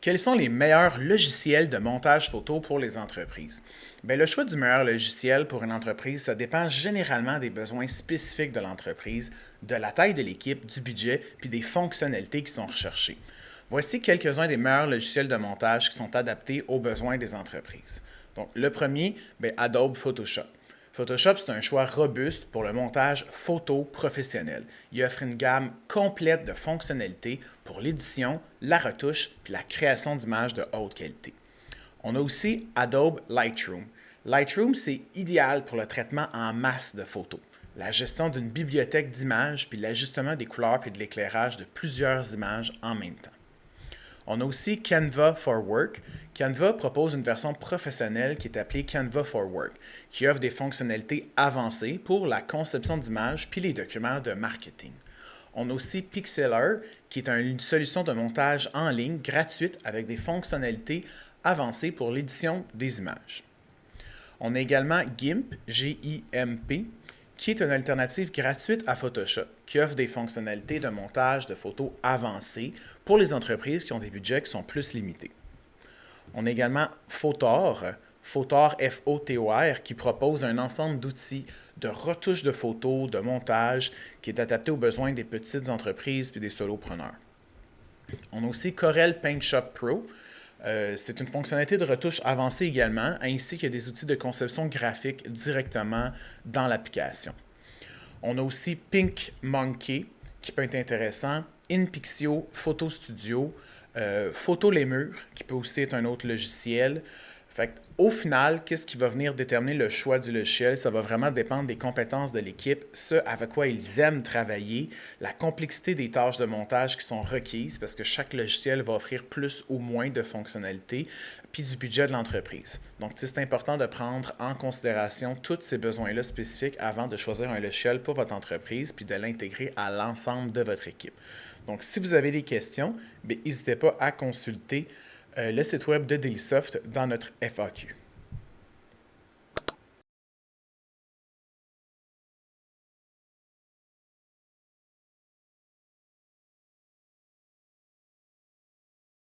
Quels sont les meilleurs logiciels de montage photo pour les entreprises? Bien, le choix du meilleur logiciel pour une entreprise, ça dépend généralement des besoins spécifiques de l'entreprise, de la taille de l'équipe, du budget, puis des fonctionnalités qui sont recherchées. Voici quelques-uns des meilleurs logiciels de montage qui sont adaptés aux besoins des entreprises. Donc, le premier, bien, Adobe Photoshop. Photoshop, c'est un choix robuste pour le montage photo professionnel. Il offre une gamme complète de fonctionnalités pour l'édition, la retouche et la création d'images de haute qualité. On a aussi Adobe Lightroom. Lightroom, c'est idéal pour le traitement en masse de photos, la gestion d'une bibliothèque d'images puis l'ajustement des couleurs puis de l'éclairage de plusieurs images en même temps. On a aussi Canva for Work. Canva propose une version professionnelle qui est appelée Canva for Work, qui offre des fonctionnalités avancées pour la conception d'images puis les documents de marketing. On a aussi Pixlr, qui est une solution de montage en ligne gratuite avec des fonctionnalités avancées pour l'édition des images. On a également GIMP, G-I-M-P, qui est une alternative gratuite à Photoshop, qui offre des fonctionnalités de montage de photos avancées pour les entreprises qui ont des budgets qui sont plus limités. On a également Photor, Photor F-O-T-O-R, qui propose un ensemble d'outils de retouche de photos, de montage, qui est adapté aux besoins des petites entreprises et des solopreneurs. On a aussi Corel Paint Shop Pro. C'est une fonctionnalité de retouche avancée également, ainsi que des outils de conception graphique directement dans l'application. On a aussi Pink Monkey, qui peut être intéressant, InPixio, Photo Studio, Photolemur, qui peut aussi être un autre logiciel. Au final, qu'est-ce qui va venir déterminer le choix du logiciel? Ça va vraiment dépendre des compétences de l'équipe, ce avec quoi ils aiment travailler, la complexité des tâches de montage qui sont requises, parce que chaque logiciel va offrir plus ou moins de fonctionnalités, puis du budget de l'entreprise. Donc, c'est important de prendre en considération tous ces besoins-là spécifiques avant de choisir un logiciel pour votre entreprise, puis de l'intégrer à l'ensemble de votre équipe. Donc, si vous avez des questions, n'hésitez pas à consulter le site web de Dailysoft dans notre FAQ.